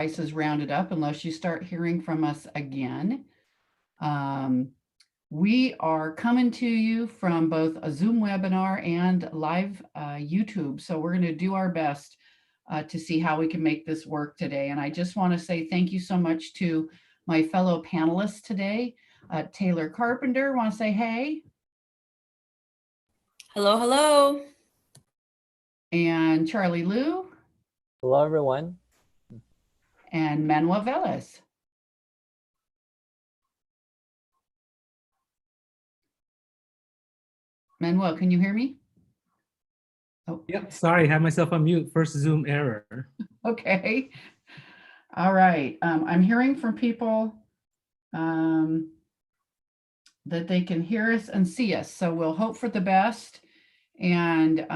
devices rounded up unless you start hearing from us again. We are coming to you from both a Zoom webinar and live YouTube. So we're going to do our best to see how we can make this work today. And I just want to say thank you so much to my fellow panelists today. Taylor Carpenter, want to say hey? Hello, hello. And Charlie Liu. Hello, everyone. And Manuel Velez. Manuel, can you hear me? Oh. Yep, sorry, had myself on mute. First Zoom error. Okay. All right. I'm hearing from people that they can hear us and see us. So we'll hope for the best. And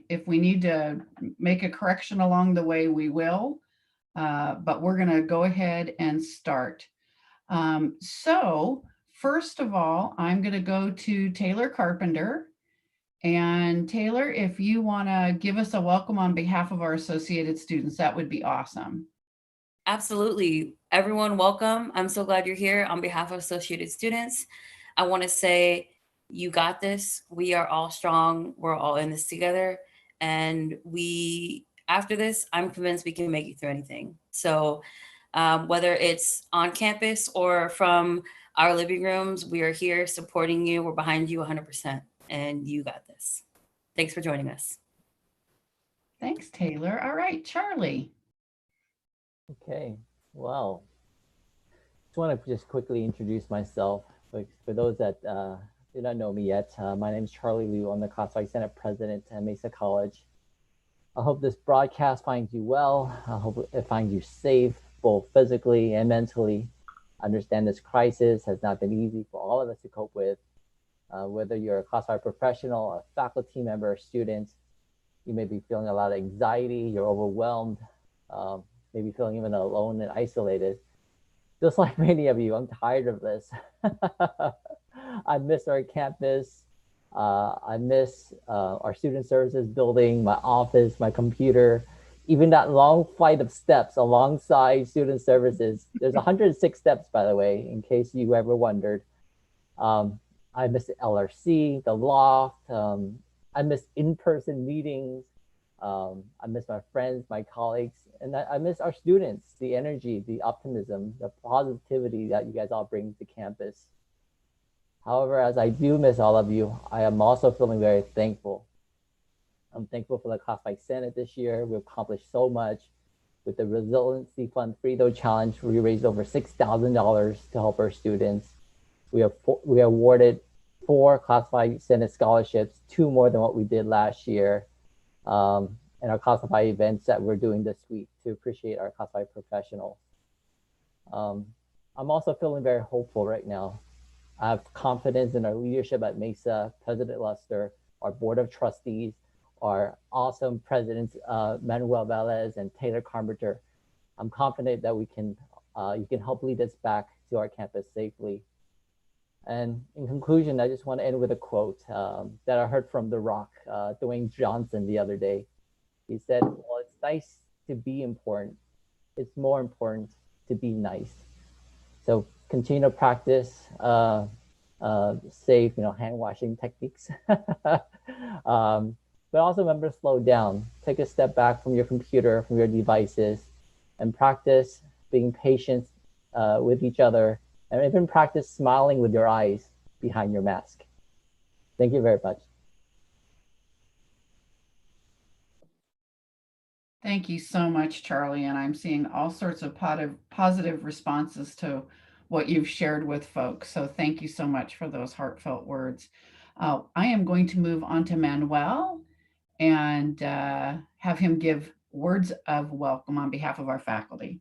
if we need to make a correction along the way, we will. But we're going to go ahead and start. So first of all, I'm going to go to Taylor Carpenter. And Taylor, if you want to give us a welcome on behalf of our associated students, that would be awesome. Absolutely. Everyone, welcome. I'm so glad you're here. On behalf of associated students, I want to say you got this. We are all strong. We're all in this together. And after this, I'm convinced we can make it through anything. So whether it's on campus or from our living rooms, we are here supporting you. We're behind you 100%. And you got this. Thanks for joining us. Thanks, Taylor. All right, Charlie. Okay, well, just want to just quickly introduce myself. For those that do not know me yet, my name is Charlie Liu. I'm the Classified Senate President at Mesa College. I hope this broadcast finds you well. I hope it finds you safe, both physically and mentally. I understand this crisis has not been easy for all of us to cope with. Whether you're a classified professional, a faculty member, or student, you may be feeling a lot of anxiety, you're overwhelmed, maybe feeling even alone and isolated. Just like many of you, I'm tired of this. I miss our campus. I miss our student services building, my office, my computer, even that long flight of steps alongside student services. There's 106 steps, by the way, in case you ever wondered. I miss the LRC, the loft. I miss in-person meetings. I miss my friends, my colleagues, and I miss our students, the energy, the optimism, the positivity that you guys all bring to campus. However, as I do miss all of you, I am also feeling very thankful. I'm thankful for the Classified Senate this year. We accomplished so much. With the Resiliency Fund Free Throw Challenge, we raised over $6,000 to help our students. We awarded 4 Classified Senate scholarships, 2 more than what we did last year, and our classified events that we're doing this week to appreciate our classified professionals. I'm also feeling very hopeful right now. I have confidence in our leadership at Mesa, President Luster, our board of trustees, our awesome presidents, Manuel Velez and Taylor Carpenter. I'm confident that you can help lead us back to our campus safely. And in conclusion, I just want to end with a quote that I heard from The Rock, Dwayne Johnson, the other day. He said, well, it's nice to be important. It's more important to be nice. So continue to practice safe, hand washing techniques. But also remember to slow down. Take a step back from your computer, from your devices, and practice being patient with each other. And even practice smiling with your eyes behind your mask. Thank you very much. Thank you so much, Charlie. And I'm seeing all sorts of positive responses to what you've shared with folks. So thank you so much for those heartfelt words. I am going to move on to Manuel and have him give words of welcome on behalf of our faculty.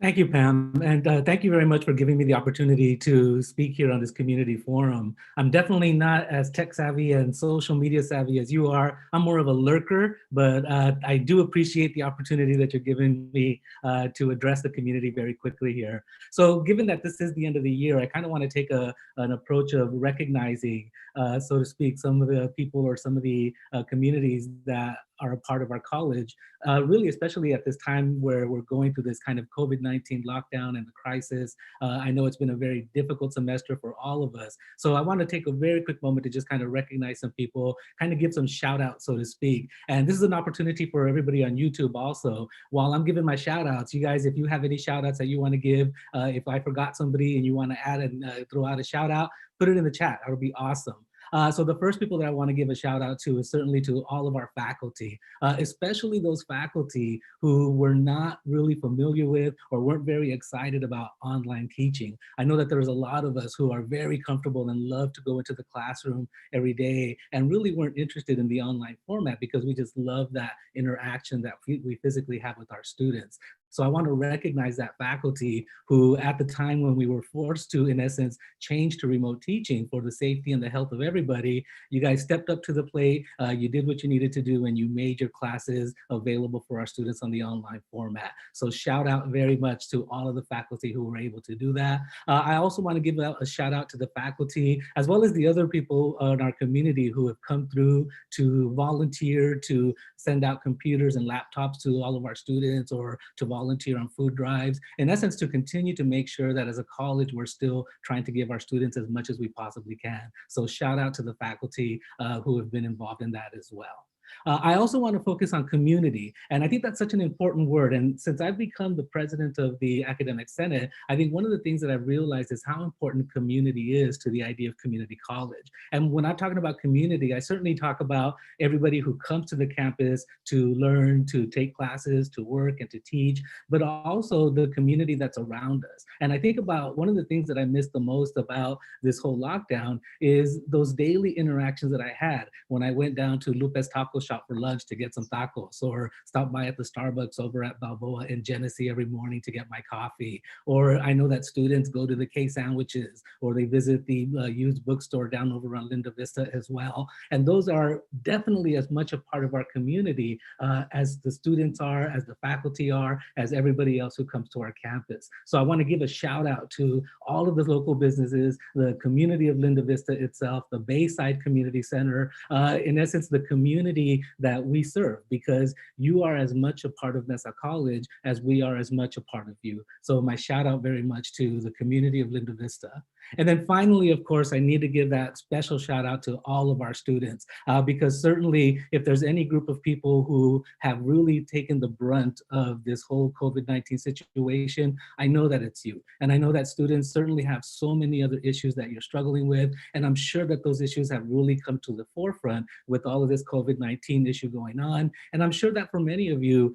Thank you, Pam. And thank you very much for giving me the opportunity to speak here on this community forum. I'm definitely not as tech savvy and social media savvy as you are. I'm more of a lurker, but I do appreciate the opportunity that you're giving me to address the community very quickly here. So given that this is the end of the year, I kind of want to take an approach of recognizing, so to speak, some of the people or some of the communities that are a part of our college, really, especially at this time where we're going through this kind of COVID-19 lockdown and the crisis. I know it's been a very difficult semester for all of us. So I want to take a very quick moment to just kind of recognize some people, kind of give some shout outs, so to speak. And this is an opportunity for everybody on YouTube also. While I'm giving my shout outs, you guys, if you have any shout outs that you want to give, if I forgot somebody and you want to add and throw out a shout out, put it in the chat. That would be awesome. So the first people that I want to give a shout out to is certainly to all of our faculty, especially those faculty who were not really familiar with or weren't very excited about online teaching. I know that there's a lot of us who are very comfortable and love to go into the classroom every day and really weren't interested in the online format because we just love that interaction that we physically have with our students. So I want to recognize that faculty who at the time when we were forced to, in essence, change to remote teaching for the safety and the health of everybody, you guys stepped up to the plate, you did what you needed to do, and you made your classes available for our students on the online format. So shout out very much to all of the faculty who were able to do that. I also want to give a shout out to the faculty, as well as the other people in our community who have come through to volunteer, to send out computers and laptops to all of our students, or to volunteer on food drives. In essence, to continue to make sure that as a college, we're still trying to give our students as much as we possibly can. So shout out to the faculty who have been involved in that as well. I also want to focus on community, and I think that's such an important word. And since I've become the president of the Academic Senate, I think one of the things that I've realized is how important community is to the idea of community college. And when I'm talking about community, I certainly talk about everybody who comes to the campus to learn, to take classes, to work, and to teach, but also the community that's around us. And I think about one of the things that I miss the most about this whole lockdown is those daily interactions that I had when I went down to Lupe's Taco Shop for lunch to get some tacos, or stop by at the Starbucks over at Balboa in Genesee every morning to get my coffee. Or I know that students go to the K-Sandwiches, or they visit the used bookstore down over on Linda Vista as well. And those are definitely as much a part of our community as the students are, as the faculty are, as everybody else who comes to our campus. So I want to give a shout out to all of the local businesses, the community of Linda Vista itself, the Bayside Community Center, in essence, the community that we serve, because you are as much a part of Mesa College as we are as much a part of you. So my shout out very much to the community of Linda Vista. And then finally, of course, I need to give that special shout out to all of our students, because certainly if there's any group of people who have really taken the brunt of this whole COVID-19 situation, I know that it's you. And I know that students certainly have so many other issues that you're struggling with. And I'm sure that those issues have really come to the forefront with all of this COVID-19 issue going on. And I'm sure that for many of you,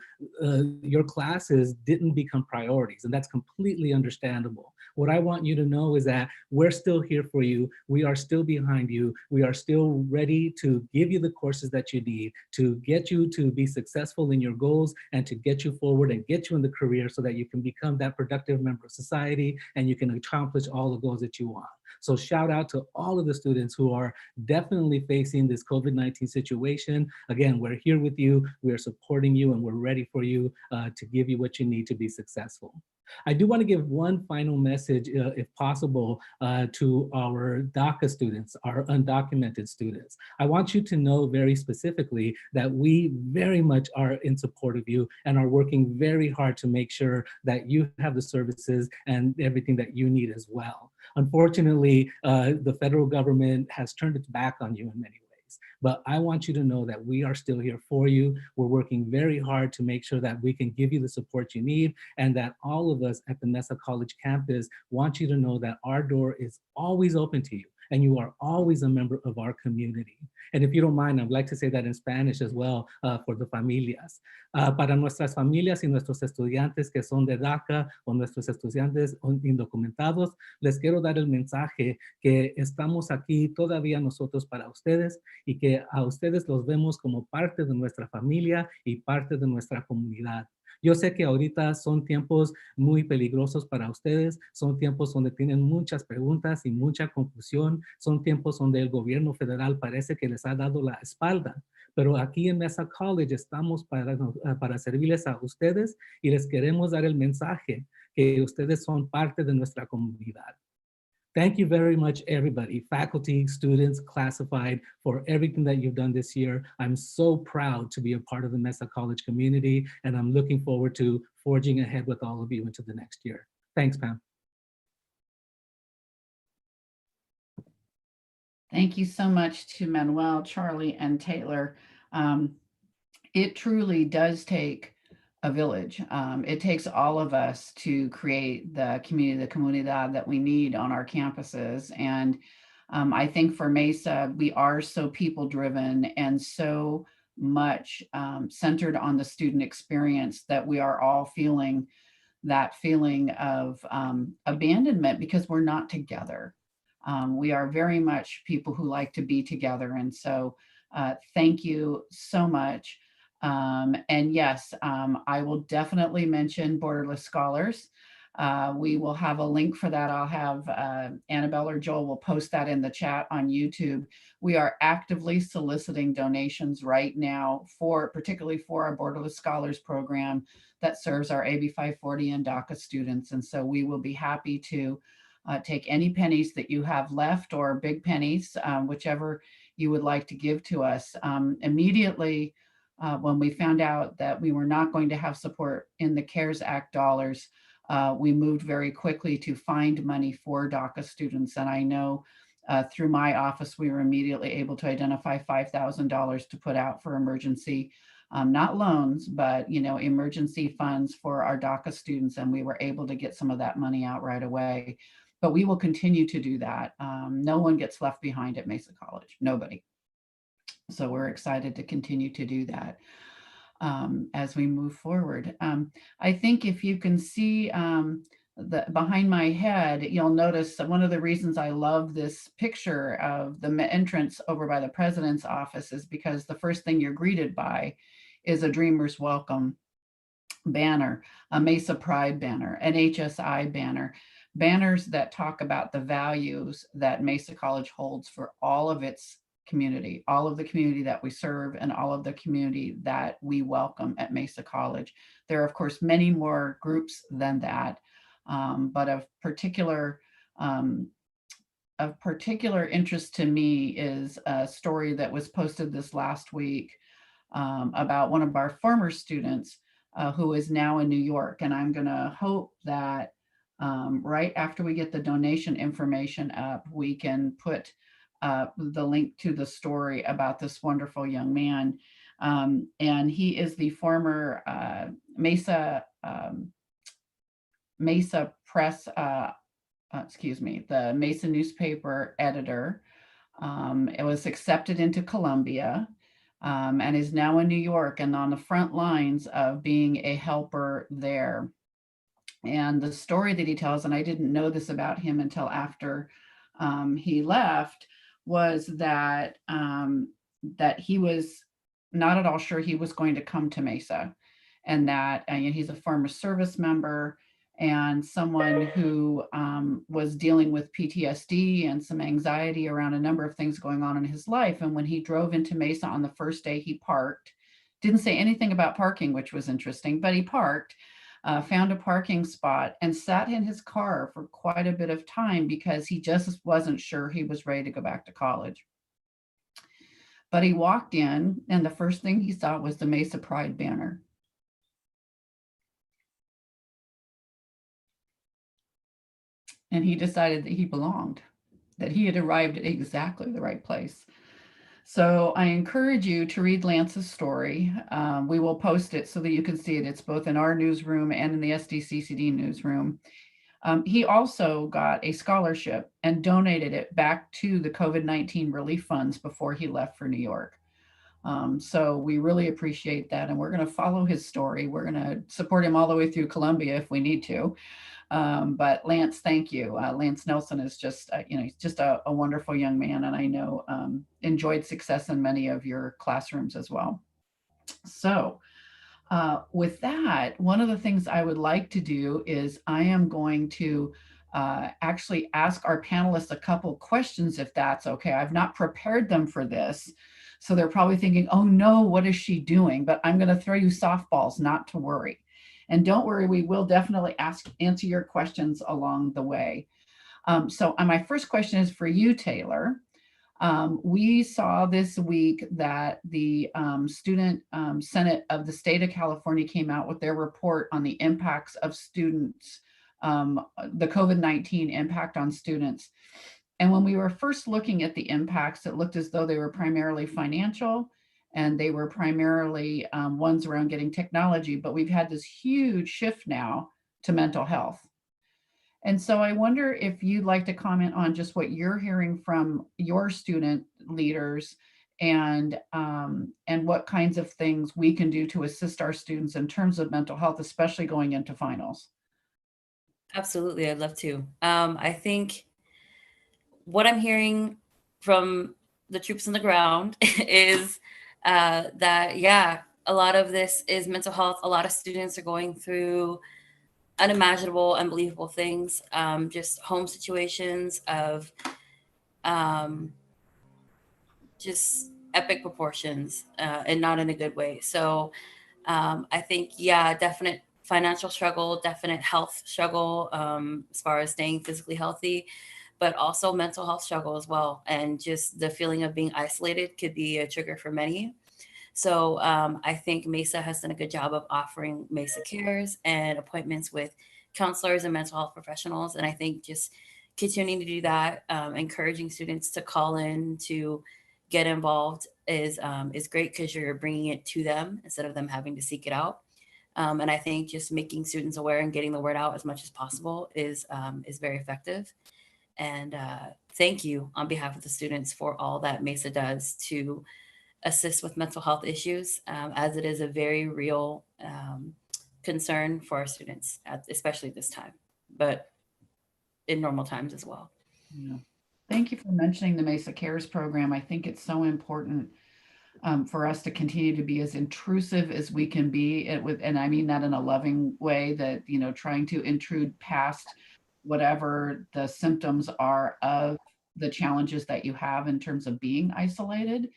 your classes didn't become priorities, and that's completely understandable. What I want you to know is that we're still here for you. We are still behind you. We are still ready to give you the courses that you need to get you to be successful in your goals and to get you forward and get you in the career so that you can become that productive member of society and you can accomplish all the goals that you want. So shout out to all of the students who are definitely facing this COVID-19 situation. Again, we're here with you, we are supporting you, and we're ready for you to give you what you need to be successful. I do want to give one final message, if possible, to our DACA students, our undocumented students. I want you to know very specifically that we very much are in support of you and are working very hard to make sure that you have the services and everything that you need as well. Unfortunately, the federal government has turned its back on you in many ways. But I want you to know that we are still here for you. We're working very hard to make sure that we can give you the support you need, and that all of us at the Mesa College campus want you to know that our door is always open to you, and you are always a member of our community. And if you don't mind, I'd like to say that in Spanish as well for the familias. Para nuestras familias y nuestros estudiantes que son de DACA o nuestros estudiantes indocumentados, les quiero dar el mensaje que estamos aquí todavía nosotros para ustedes y que a ustedes los vemos como parte de nuestra familia y parte de nuestra comunidad. Yo sé que ahorita son tiempos muy peligrosos para ustedes, son tiempos donde tienen muchas preguntas y mucha confusión, son tiempos donde el gobierno federal parece que les ha dado la espalda, pero aquí en Mesa College estamos para servirles a ustedes y les queremos dar el mensaje que ustedes son parte de nuestra comunidad. Thank you very much, everybody, faculty, students, classified, for everything that you've done this year. I'm so proud to be a part of the Mesa College community, and I'm looking forward to forging ahead with all of you into the next year. Thanks, Pam. Thank you so much to Manuel, Charlie, and Taylor. It truly does take a village. It takes all of us to create the community, the comunidad that we need on our campuses. And I think for Mesa, we are so people-driven and so much centered on the student experience that we are all feeling that feeling of abandonment because we're not together. We are very much people who like to be together. And so thank you so much. And yes, I will definitely mention Borderless Scholars. We will have a link for that. I'll have Annabelle or Joel will post that in the chat on YouTube. We are actively soliciting donations right now particularly for our Borderless Scholars program that serves our AB 540 and DACA students. And so we will be happy to take any pennies that you have left or big pennies, whichever you would like to give to us. Immediately, when we found out that we were not going to have support in the CARES Act dollars, we moved very quickly to find money for DACA students. And I know through my office, we were immediately able to identify $5,000 to put out for emergency, not loans, but emergency funds for our DACA students. And we were able to get some of that money out right away. But we will continue to do that. No one gets left behind at Mesa College, nobody. So we're excited to continue to do that as we move forward. I think if you can see behind my head, you'll notice that one of the reasons I love this picture of the entrance over by the president's office is because the first thing you're greeted by is a Dreamers Welcome banner, a Mesa Pride banner, an HSI banner, banners that talk about the values that Mesa College holds for all of its community, all of the community that we serve and all of the community that we welcome at Mesa College. There are, of course, many more groups than that, but of particular interest to me is a story that was posted this last week about one of our former students who is now in New York. And I'm going to hope that right after we get the donation information up, we can put the link to the story about this wonderful young man. And he is the former Mesa Press, the Mesa newspaper editor. It was accepted into Columbia and is now in New York and on the front lines of being a helper there. And the story that he tells, and I didn't know this about him until after he left, was that that he was not at all sure he was going to come to Mesa, and that he's a former service member and someone who was dealing with PTSD and some anxiety around a number of things going on in his life. And when he drove into Mesa on the first day, he parked, didn't say anything about parking, which was interesting, but he parked, found a parking spot and sat in his car for quite a bit of time because he just wasn't sure he was ready to go back to college. But he walked in and the first thing he saw was the Mesa Pride banner. And he decided that he belonged, that he had arrived at exactly the right place. So I encourage you to read Lance's story. We will post it so that you can see it. It's both in our newsroom and in the SDCCD newsroom. He also got a scholarship and donated it back to the COVID-19 relief funds before he left for New York. So we really appreciate that. And we're going to follow his story. We're going to support him all the way through Columbia if we need to. But Lance, thank you. Lance Nelson is just, he's just a wonderful young man, and I know enjoyed success in many of your classrooms as well. So with that, one of the things I would like to do is I am going to actually ask our panelists a couple questions, if that's okay. I've not prepared them for this, so they're probably thinking, oh no, what is she doing? But I'm going to throw you softballs, not to worry. And don't worry, we will definitely answer your questions along the way. So my first question is for you, Taylor. We saw this week that the Student Senate of the state of California came out with their report on the impacts of students, the COVID-19 impact on students. And when we were first looking at the impacts, it looked as though they were primarily financial and they were primarily ones around getting technology, but we've had this huge shift now to mental health. And so I wonder if you'd like to comment on just what you're hearing from your student leaders and what kinds of things we can do to assist our students in terms of mental health, especially going into finals. Absolutely, I'd love to. I think what I'm hearing from the troops on the ground is that, yeah, a lot of this is mental health. A lot of students are going through unimaginable, unbelievable things, just home situations of just epic proportions and not in a good way. So I think, yeah, definite financial struggle, definite health struggle as far as staying physically healthy, but also mental health struggle as well. And just the feeling of being isolated could be a trigger for many. So I think Mesa has done a good job of offering Mesa Cares and appointments with counselors and mental health professionals. And I think just continuing to do that, encouraging students to call in, to get involved is great because you're bringing it to them instead of them having to seek it out. And I think just making students aware and getting the word out as much as possible is very effective. And thank you on behalf of the students for all that Mesa does to assist with mental health issues, as it is a very real concern for our students, especially this time, but in normal times as well. Yeah. Thank you for mentioning the Mesa Cares program. I think it's so important for us to continue to be as intrusive as we can be, and I mean that in a loving way, that, you know, trying to intrude past whatever the symptoms are of the challenges that you have in terms of being isolated.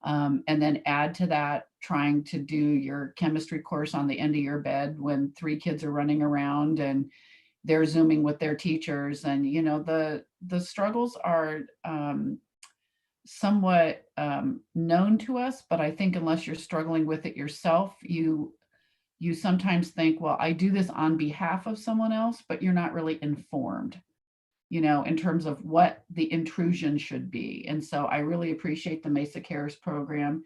And then add to that, trying to do your chemistry course on the end of your bed when 3 kids are running around and they're Zooming with their teachers. And, you know, the struggles are somewhat known to us, but I think unless you're struggling with it yourself, you sometimes think, well, I do this on behalf of someone else, but you're not really informed, you know, in terms of what the intrusion should be. And so I really appreciate the Mesa Cares program.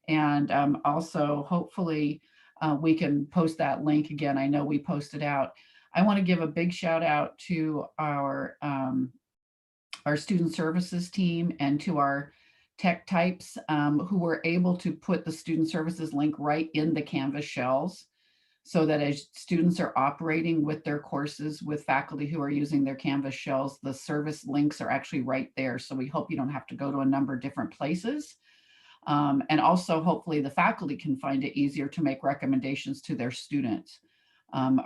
And also, hopefully, we can post that link again. I know we posted out. I want to give a big shout out to our student services team and to our tech types who were able to put the student services link right in the Canvas shells, so that as students are operating with their courses with faculty who are using their Canvas shells, the service links are actually right there. So we hope you don't have to go to a number of different places. And also, hopefully, the faculty can find it easier to make recommendations to their students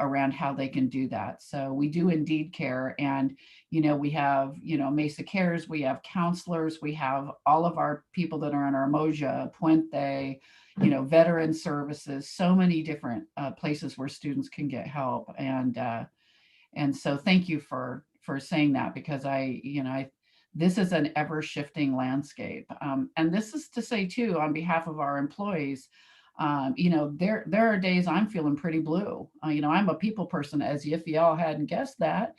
around how they can do that. So we do indeed care. And, you know, we have, you know, Mesa Cares, we have counselors, we have all of our people that are on our Moja, Puente, you know, veteran services, so many different places where students can get help. And so thank you for saying that, because this is an ever shifting landscape. And this is to say too, on behalf of our employees, you know, there are days I'm feeling pretty blue. You know, I'm a people person, as if y'all hadn't guessed that.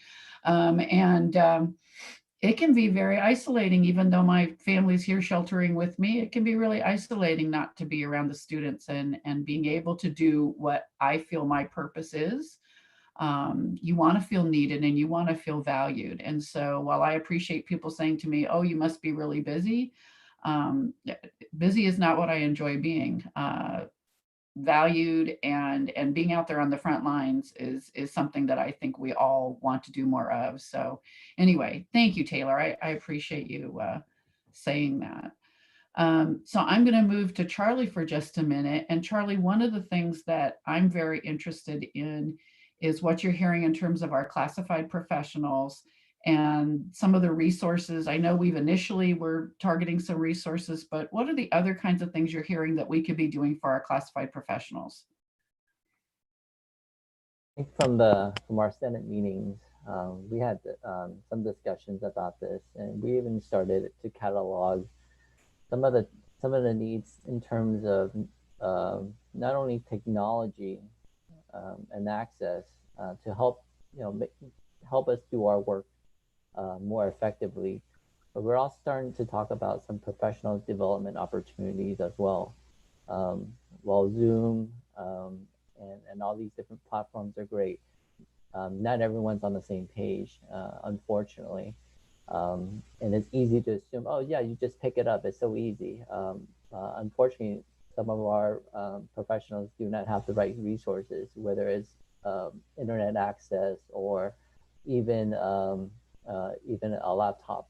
It can be very isolating, even though my family's here sheltering with me. It can be really isolating not to be around the students and being able to do what I feel my purpose is. You want to feel needed and you want to feel valued. And so while I appreciate people saying to me, oh, you must be really busy, busy is not what I enjoy being. Valued and being out there on the front lines is something that I think we all want to do more of. So anyway, thank you, Taylor. I appreciate you saying that. So I'm going to move to Charlie for just a minute. And Charlie, one of the things that I'm very interested in is what you're hearing in terms of our classified professionals and some of the resources. I know we've initially were targeting some resources, but what are the other kinds of things you're hearing that we could be doing for our classified professionals? I think from our Senate meetings, We had some discussions about this, and we even started to catalog some of the needs in terms of not only technology and access to help help us do our work more effectively, but we're also starting to talk about some professional development opportunities as well. While Zoom and all these different platforms are great, not everyone's on the same page, unfortunately. And it's easy to assume, oh yeah, you just pick it up, it's so easy. Unfortunately, some of our professionals do not have the right resources, whether it's internet access or even a laptop.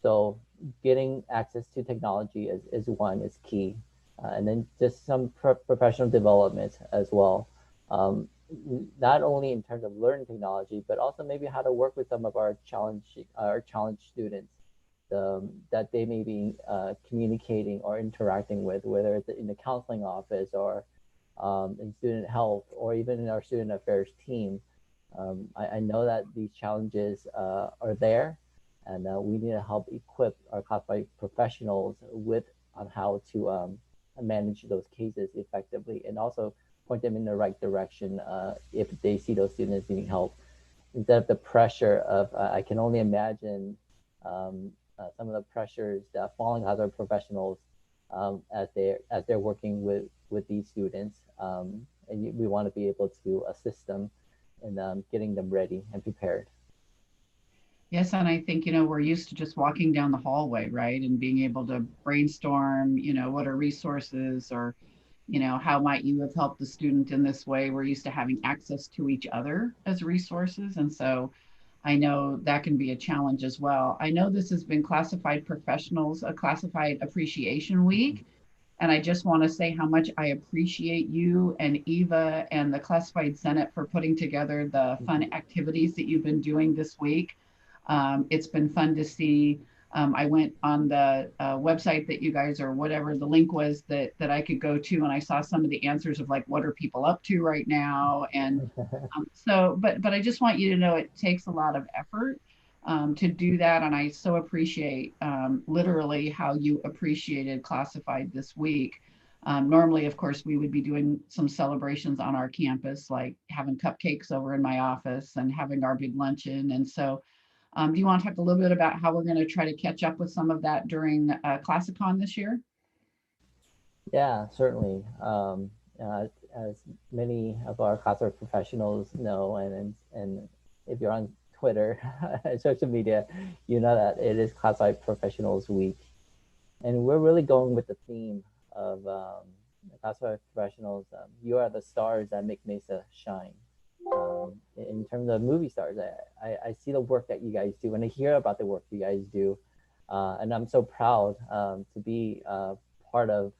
So getting access to technology is key. And then just some professional development as well. Not only in terms of learning technology, but also maybe how to work with some of our challenge students that they may be communicating or interacting with, whether it's in the counseling office or in student health or even in our student affairs team. I know that these challenges are there, and we need to help equip our classified professionals on how to manage those cases effectively, and also point them in the right direction if they see those students needing help, instead of the pressure of I can only imagine some of the pressures that fall on other professionals as they're working with these students, and we want to be able to assist them in getting them ready and prepared. Yes, and I think, we're used to just walking down the hallway, right? And being able to brainstorm, what are resources, or, how might you have helped the student in this way? We're used to having access to each other as resources. And so I know that can be a challenge as well. I know this has been Classified Professionals, a Classified Appreciation Week. And I just want to say how much I appreciate you and Eva and the Classified Senate for putting together the fun activities that you've been doing this week. It's been fun to see. I went on the website that you guys, or whatever the link was that I could go to, and I saw some of the answers of like, what are people up to right now? And but I just want you to know it takes a lot of effort to do that. And I so appreciate literally how you appreciated Classified this week. Normally, of course, we would be doing some celebrations on our campus, like having cupcakes over in my office and having our big luncheon. And so do you want to talk a little bit about how we're going to try to catch up with some of that during ClassiCon this year? Yeah, certainly. As many of our classified professionals know, and if you're on Twitter and social media, you know that it is Classified Professionals Week. And we're really going with the theme of classified professionals. You are the stars that make Mesa shine. In terms of movie stars, I see the work that you guys do, and I hear about the work you guys do, and I'm so proud to be part of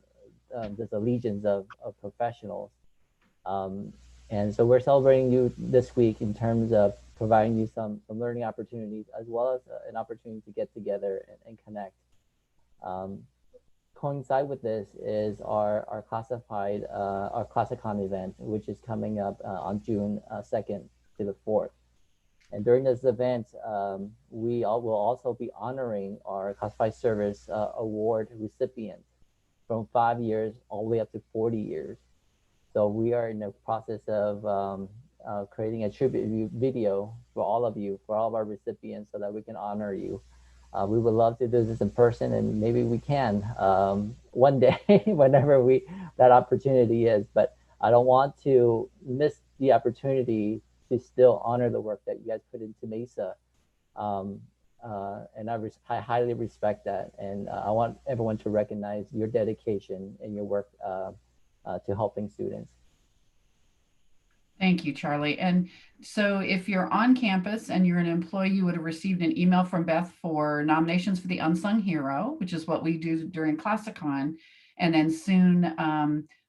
this allegiance of professionals. And so we're celebrating you this week in terms of providing you some learning opportunities, as well as an opportunity to get together and connect. Coincide with this is our classified our ClassiCon event, which is coming up on June 2nd to the 4th. And during this event, we will also be honoring our Classified Service Award recipients from 5 years all the way up to 40 years. So we are in the process of creating a tribute video for all of you, for all of our recipients, so that we can honor you. We would love to do this in person, and maybe we can one day, whenever that opportunity is. But I don't want to miss the opportunity to still honor the work that you guys put into Mesa. And I highly respect that. And I want everyone to recognize your dedication and your work to helping students. Thank you, Charlie. And so if you're on campus and you're an employee, you would have received an email from Beth for nominations for the Unsung Hero, which is what we do during ClassiCon. And then soon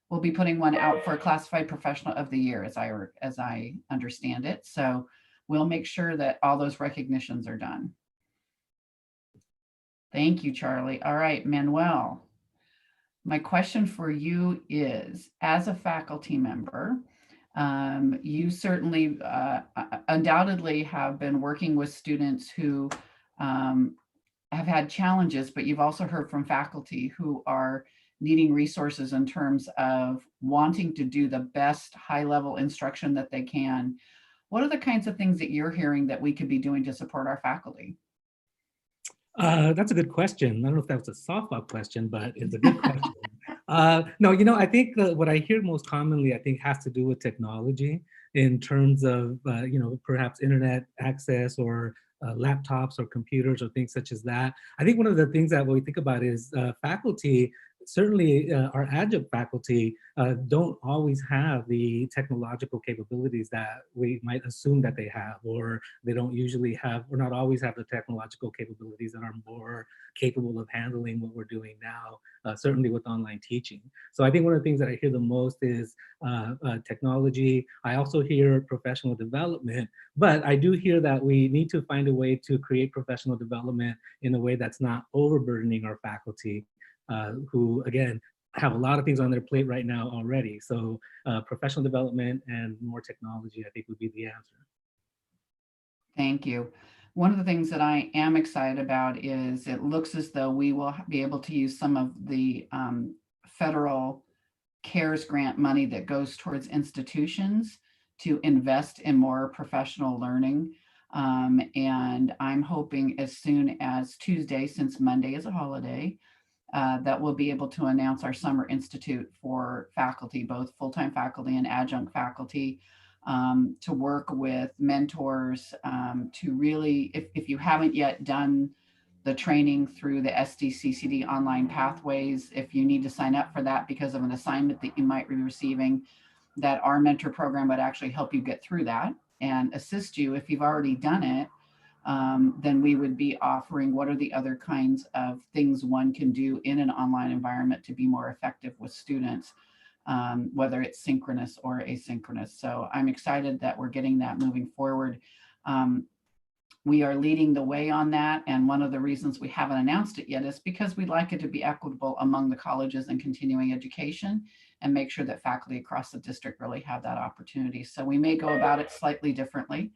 we'll be putting one out for Classified Professional of the Year, as I understand it. So we'll make sure that all those recognitions are done. Thank you, Charlie. All right, Manuel. My question for you is, as a faculty member, You certainly undoubtedly have been working with students who have had challenges, but you've also heard from faculty who are needing resources in terms of wanting to do the best high-level instruction that they can. What are the kinds of things that you're hearing that we could be doing to support our faculty? That's a good question. I don't know if that was a softball question, but it's a good question. No, I think what I hear most commonly, I think, has to do with technology in terms of, perhaps internet access or laptops or computers or things such as that. I think one of the things that we think about is faculty, certainly our adjunct faculty, don't always have the technological capabilities that we might assume that they have, or they don't usually have, or not always have the technological capabilities that are more capable of handling what we're doing now, certainly with online teaching. So I think one of the things that I hear the most is technology. I also hear professional development, but I do hear that we need to find a way to create professional development in a way that's not overburdening our faculty, who, again, have a lot of things on their plate right now already. So professional development and more technology, I think, would be the answer. Thank you. One of the things that I am excited about is it looks as though we will be able to use some of the federal CARES grant money that goes towards institutions to invest in more professional learning. And I'm hoping as soon as Tuesday, since Monday is a holiday, that we'll be able to announce our Summer Institute for faculty, both full-time faculty and adjunct faculty, to work with mentors, to really, if you haven't yet done the training through the SDCCD online pathways, if you need to sign up for that because of an assignment that you might be receiving, that our mentor program would actually help you get through that and assist you. If you've already done it, then we would be offering what are the other kinds of things one can do in an online environment to be more effective with students, whether it's synchronous or asynchronous. So I'm excited that we're getting that moving forward. We are leading the way on that. And one of the reasons we haven't announced it yet is because we'd like it to be equitable among the colleges and continuing education and make sure that faculty across the district really have that opportunity. So we may go about it slightly differently,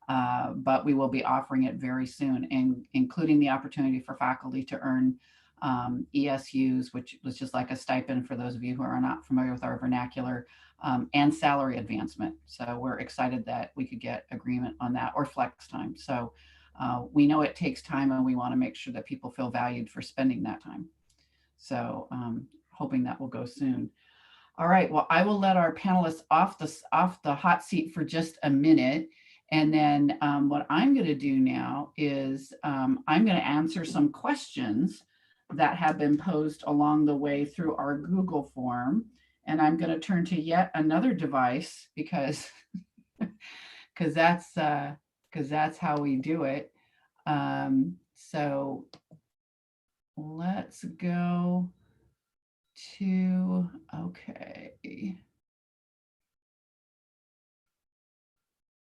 but we will be offering it very soon, and including the opportunity for faculty to earn ESUs, which was just like a stipend for those of you who are not familiar with our vernacular, and salary advancement. So we're excited that we could get agreement on that, or flex time. So we know it takes time, and we want to make sure that people feel valued for spending that time. So hoping that will go soon. All right, well, I will let our panelists off the hot seat for just a minute. And then what I'm going to do now is I'm going to answer some questions that have been posed along the way through our Google form. And I'm going to turn to yet another device because that's how we do it. So let's go to, okay.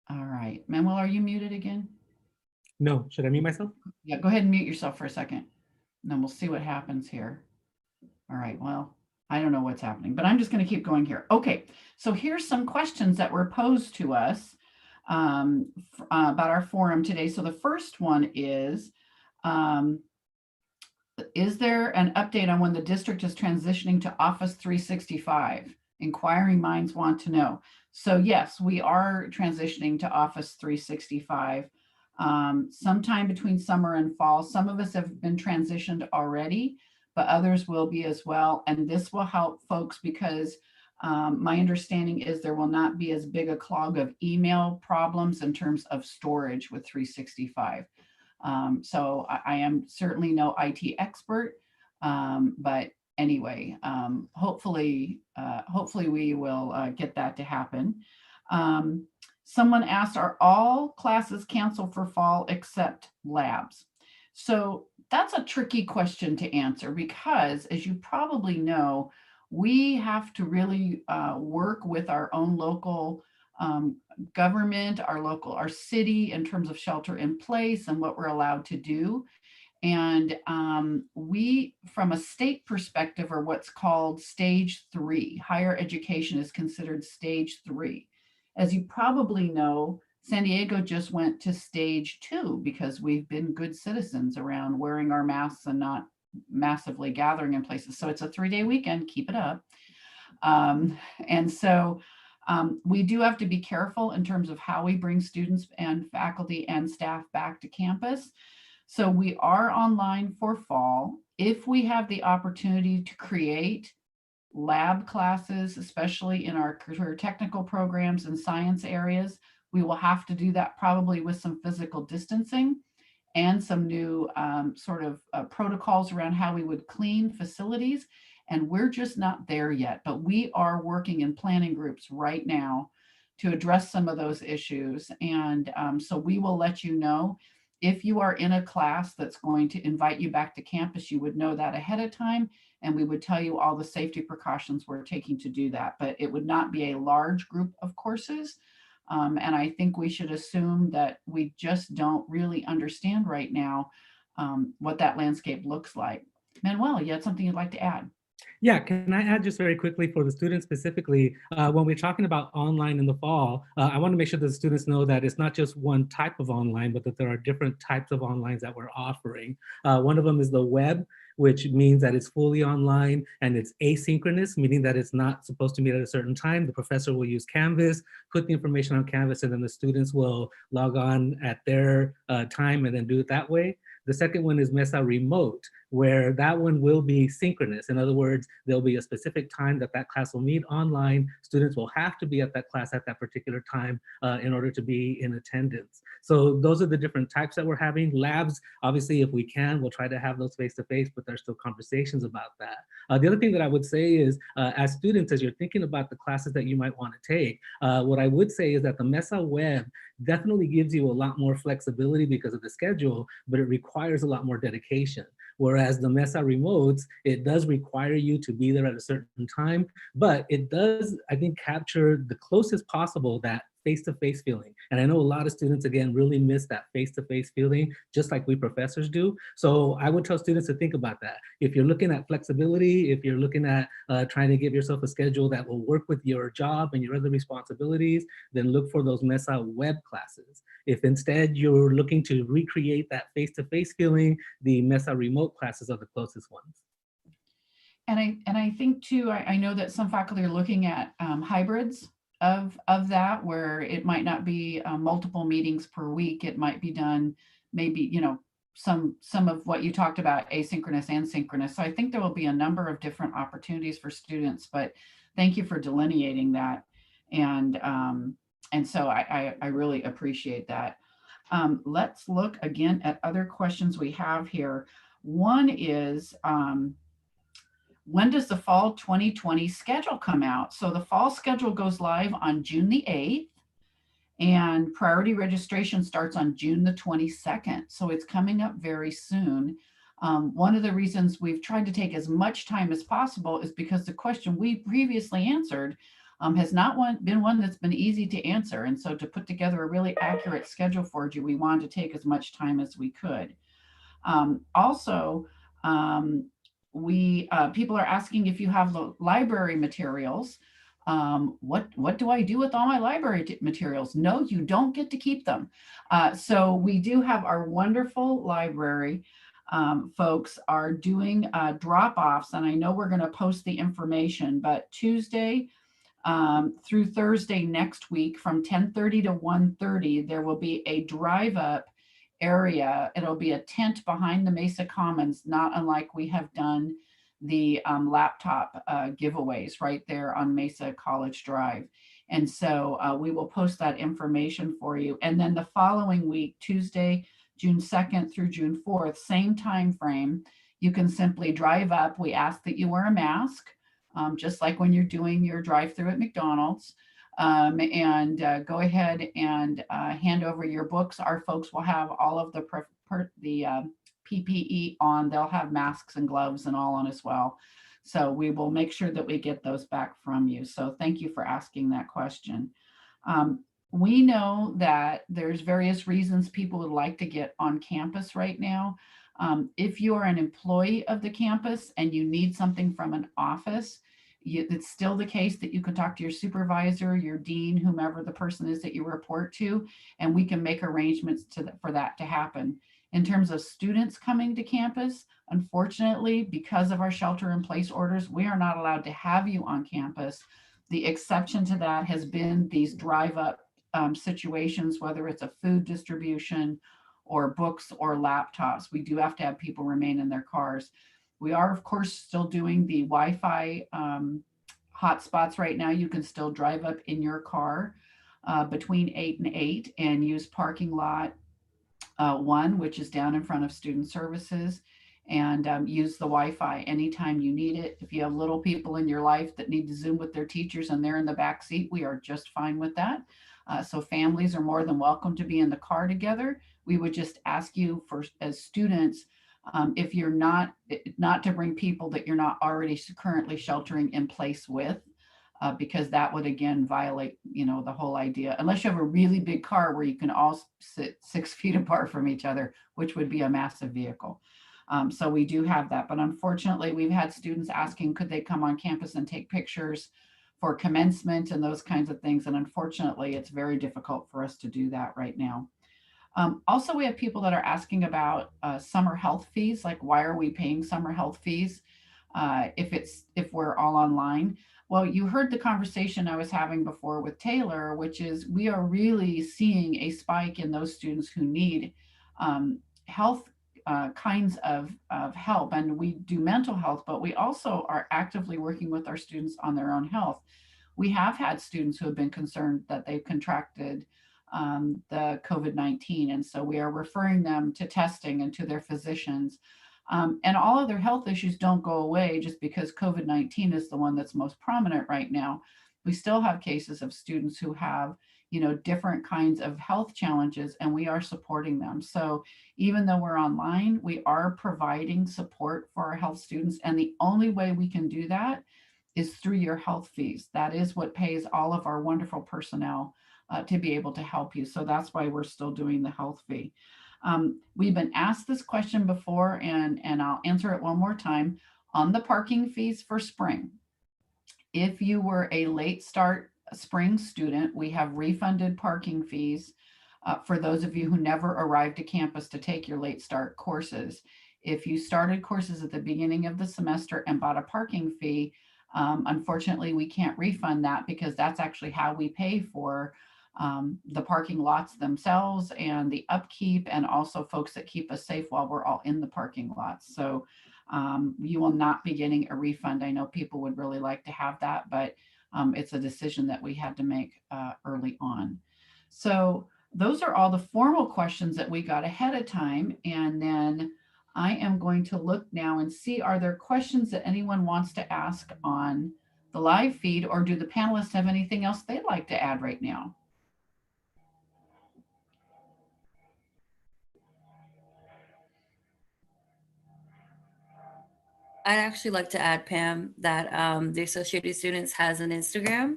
All right, Manuel, are you muted again? No, should I mute myself? Yeah, go ahead and mute yourself for a second, and then we'll see what happens here. All right, well, I don't know what's happening, but I'm just going to keep going here. Okay, so here's some questions that were posed to us about our forum today. So the first one is there an update on when the district is transitioning to Office 365? Inquiring minds want to know. So yes, we are transitioning to Office 365 sometime between summer and fall. Some of us have been transitioned already, but others will be as well. And this will help folks because my understanding is there will not be as big a clog of email problems in terms of storage with 365. So I am certainly no IT expert, but anyway, hopefully we will get that to happen. Someone asked, are all classes canceled for fall except labs? So that's a tricky question to answer because, as you probably know, we have to really work with our own local government, our city in terms of shelter in place and what we're allowed to do. And we, from a state perspective, are what's called stage 3. Higher education is considered stage 3. As you probably know, San Diego just went to stage 2 because we've been good citizens around wearing our masks and not massively gathering in places. So it's a 3-day weekend, keep it up. And so we do have to be careful in terms of how we bring students and faculty and staff back to campus. So we are online for fall. If we have the opportunity to create lab classes, especially in our career technical programs and science areas, we will have to do that probably with some physical distancing and some new protocols around how we would clean facilities. And we're just not there yet, but we are working in planning groups right now to address some of those issues. And so we will let you know. If you are in a class that's going to invite you back to campus, you would know that ahead of time, and we would tell you all the safety precautions we're taking to do that. But it would not be a large group of courses. And I think we should assume that we just don't really understand right now what that landscape looks like. Manuel, you had something you'd like to add? Yeah, can I add just very quickly for the students specifically, when we're talking about online in the fall, I want to make sure that the students know that it's not just one type of online, but that there are different types of onlines that we're offering. One of them is the web, which means that it's fully online and it's asynchronous, meaning that it's not supposed to meet at a certain time. The professor will use Canvas, put the information on Canvas, and then the students will log on at their time and then do it that way. The second one is Mesa Remote, where that one will be synchronous. In other words, there'll be a specific time that that class will meet online. Students will have to be at that class at that particular time in order to be in attendance. So those are the different types that we're having. Labs, obviously, if we can, we'll try to have those face-to-face, but there's still conversations about that. The other thing that I would say is, as students, as you're thinking about the classes that you might want to take, what I would say is that the Mesa Web definitely gives you a lot more flexibility because of the schedule, but it requires a lot more dedication. Whereas the Mesa Remotes, it does require you to be there at a certain time, but it does, I think, capture the closest possible that face-to-face feeling. And I know a lot of students, again, really miss that face-to-face feeling, just like we professors do. So I would tell students to think about that. If you're looking at flexibility, if you're looking at trying to give yourself a schedule that will work with your job and your other responsibilities, then look for those Mesa web classes. If instead you're looking to recreate that face-to-face feeling, the Mesa remote classes are the closest ones. And I think too, I know that some faculty are looking at hybrids of that, where it might not be multiple meetings per week. It might be done maybe, you know, some of what you talked about, asynchronous and synchronous. So I think there will be a number of different opportunities for students, but thank you for delineating that. And so I really appreciate that. Let's look again at other questions we have here. One is, when does the fall 2020 schedule come out? So the fall schedule goes live on June the 8th, and priority registration starts on June the 22nd. So it's coming up very soon. One of the reasons we've tried to take as much time as possible is because the question we previously answered has not been one that's been easy to answer. And so to put together a really accurate schedule for you, we wanted to take as much time as we could. People are asking if you have the library materials. What do I do with all my library materials? No, you don't get to keep them. So we do have our wonderful library folks are doing drop-offs, and I know we're going to post the information, but Tuesday through Thursday next week from 10:30 to 1:30, there will be a drive-up area. It'll be a tent behind the Mesa Commons, not unlike we have done the laptop giveaways right there on Mesa College Drive. And so we will post that information for you. And then the following week, Tuesday, June 2nd through June 4th, same time frame, you can simply drive up. We ask that you wear a mask, just like when you're doing your drive-through at McDonald's. And go ahead and hand over your books. Our folks will have all of the PPE on. They'll have masks and gloves and all on as well. So we will make sure that we get those back from you. So thank you for asking that question. We know that there's various reasons people would like to get on campus right now. If you are an employee of the campus and you need something from an office, it's still the case that you can talk to your supervisor, your dean, whomever the person is that you report to, and we can make arrangements for that to happen. In terms of students coming to campus, unfortunately, because of our shelter-in-place orders, we are not allowed to have you on campus. The exception to that has been these drive-up situations, whether it's a food distribution or books or laptops. We do have to have people remain in their cars. We are, of course, still doing the Wi-Fi hotspots right now. You can still drive up in your car between 8 and 8 and use parking lot 1, which is down in front of student services, and use the Wi-Fi anytime you need it. If you have little people in your life that need to Zoom with their teachers and they're in the back seat, we are just fine with that. So families are more than welcome to be in the car together. We would just ask you for, as students, if you're not to bring people that you're not already currently sheltering in place with, because that would again violate, the whole idea, unless you have a really big car where you can all sit 6 feet apart from each other, which would be a massive vehicle. So we do have that, but unfortunately we've had students asking, could they come on campus and take pictures for commencement and those kinds of things. And unfortunately, it's very difficult for us to do that right now. Also, we have people that are asking about summer health fees, like why are we paying summer health fees if we're all online? Well, you heard the conversation I was having before with Taylor, which is we are really seeing a spike in those students who need health kinds of help. And we do mental health, but we also are actively working with our students on their own health. We have had students who have been concerned that they've contracted the COVID-19. And so we are referring them to testing and to their physicians. And all of their health issues don't go away just because COVID-19 is the one that's most prominent right now. We still have cases of students who have, different kinds of health challenges, and we are supporting them. So even though we're online, we are providing support for our health students. And the only way we can do that is through your health fees. That is what pays all of our wonderful personnel to be able to help you. So that's why we're still doing the health fee. We've been asked this question before, and I'll answer it one more time. On the parking fees for spring, if you were a late start spring student, we have refunded parking fees for those of you who never arrived to campus to take your late start courses. If you started courses at the beginning of the semester and bought a parking fee, unfortunately, we can't refund that because that's actually how we pay for the parking lots themselves and the upkeep, and also folks that keep us safe while we're all in the parking lots. So you will not be getting a refund. I know people would really like to have that, but it's a decision that we had to make early on. So those are all the formal questions that we got ahead of time. And then I am going to look now and see, are there questions that anyone wants to ask on the live feed, or do the panelists have anything else they'd like to add right now? I'd actually like to add, Pam, that the Associated Students has an Instagram.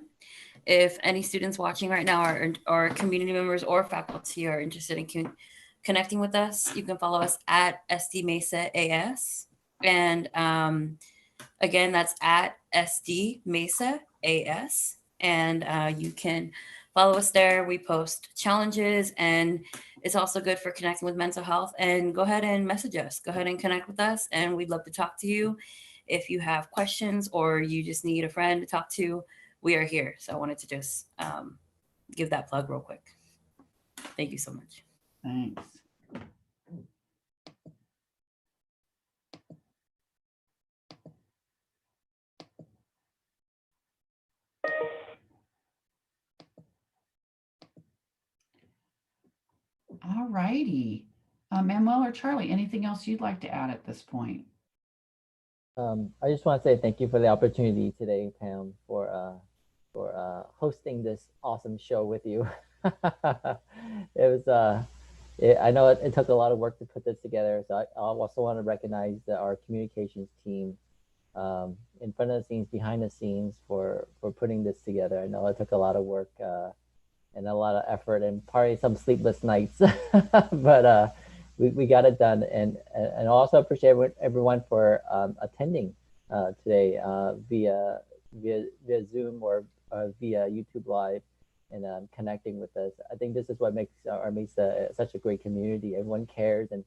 If any students watching right now or community members or faculty are interested in connecting with us, you can follow us at SD Mesa AS. And again, that's at SD Mesa AS. And you can follow us there. We post challenges, and it's also good for connecting with mental health. And go ahead and message us. Go ahead and connect with us, and we'd love to talk to you. If you have questions or you just need a friend to talk to, we are here. So I wanted to just give that plug real quick. Thank you so much. Thanks. All righty. Manuel or Charlie, anything else you'd like to add at this point? I just want to say thank you for the opportunity today, Pam, for hosting this awesome show with you. It was I know it took a lot of work to put this together, so I also want to recognize our communications team in front of the scenes, behind the scenes for putting this together. I know it took a lot of work and a lot of effort and probably some sleepless nights, but we got it done. And also appreciate everyone for attending today via Zoom or via YouTube Live and connecting with us. I think this is what makes such a great community. Everyone cares and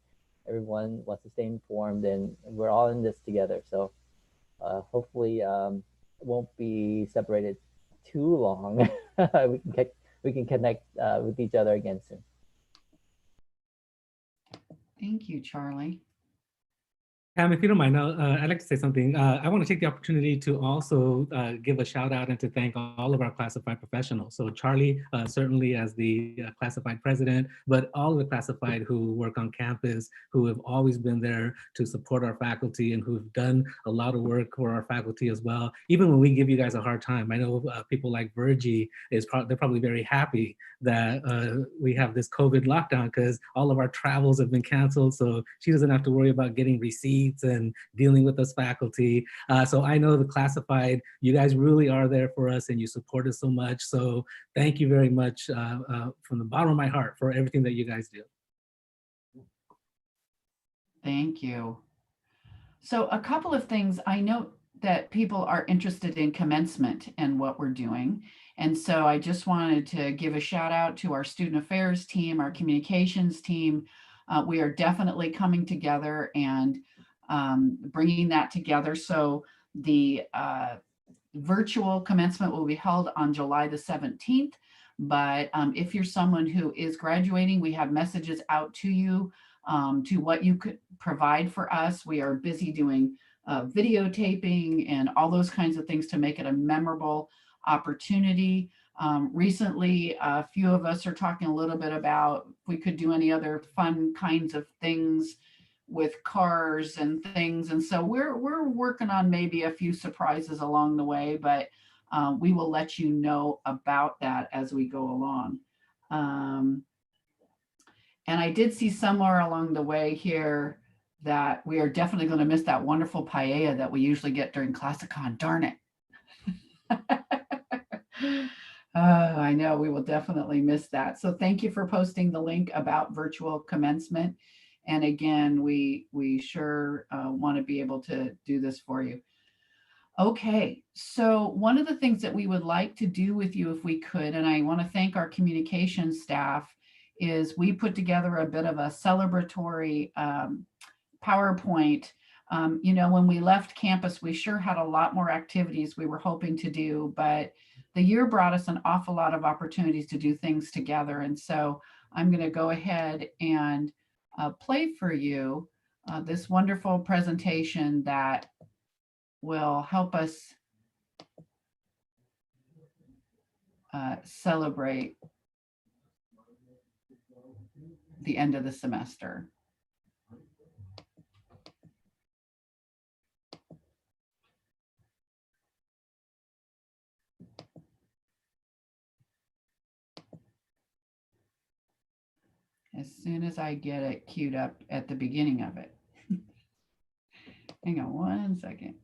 everyone wants to stay informed, and we're all in this together. So hopefully it won't be separated too long. we can connect with each other again soon. Thank you, Charlie. Pam, if you don't mind, I'd like to say something. I want to take the opportunity to also give a shout out and to thank all of our classified professionals. So Charlie, certainly as the classified president, but all of the classified who work on campus, who have always been there to support our faculty and who've done a lot of work for our faculty as well. Even when we give you guys a hard time, I know people like Virgie, they're probably very happy that we have this COVID lockdown because all of our travels have been canceled. So she doesn't have to worry about getting receipts and dealing with us faculty. So I know the classified, you guys really are there for us and you support us so much. So thank you very much from the bottom of my heart for everything that you guys do. Thank you. So a couple of things. I know that people are interested in commencement and what we're doing. And so I just wanted to give a shout out to our student affairs team, our communications team. We are definitely coming together and bringing that together. So the virtual commencement will be held on July the 17th. But if you're someone who is graduating, we have messages out to you to what you could provide for us. We are busy doing videotaping and all those kinds of things to make it a memorable opportunity. Recently, a few of us are talking a little bit about if we could do any other fun kinds of things with cars and things. And so we're working on maybe a few surprises along the way, but we will let you know about that as we go along. And I did see somewhere along the way here that we are definitely going to miss that wonderful paella that we usually get during ClassiCon. Darn it. I know we will definitely miss that. So thank you for posting the link about virtual commencement. And again, we sure want to be able to do this for you. Okay, so one of the things that we would like to do with you if we could, and I want to thank our communications staff, is we put together a bit of a celebratory PowerPoint. You know, when we left campus, we sure had a lot more activities we were hoping to do, but the year brought us an awful lot of opportunities to do things together. And so I'm going to go ahead and play for you this wonderful presentation that will help us celebrate the end of the semester. As soon as I get it queued up at the beginning of it. Hang on one second.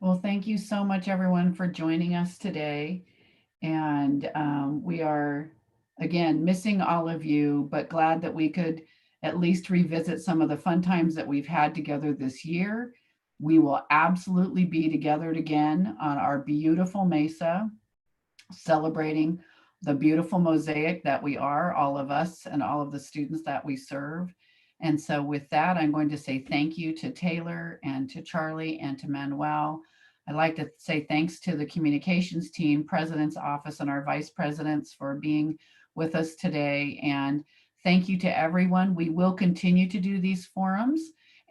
Well, thank you so much, everyone, for joining us today. And we are, again, missing all of you, but glad that we could at least revisit some of the fun times that we've had together this year. We will absolutely be together again on our beautiful Mesa, celebrating the beautiful mosaic that we are, all of us and all of the students that we serve. And so with that, I'm going to say thank you to Taylor and to Charlie and to Manuel. I'd like to say thanks to the communications team, President's Office, and our vice presidents for being with us today. And thank you to everyone. We will continue to do these forums,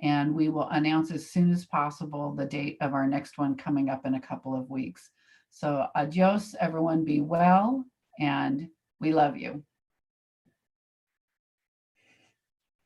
and we will announce as soon as possible the date of our next one coming up in a couple of weeks. So adios, everyone, be well, and we love you.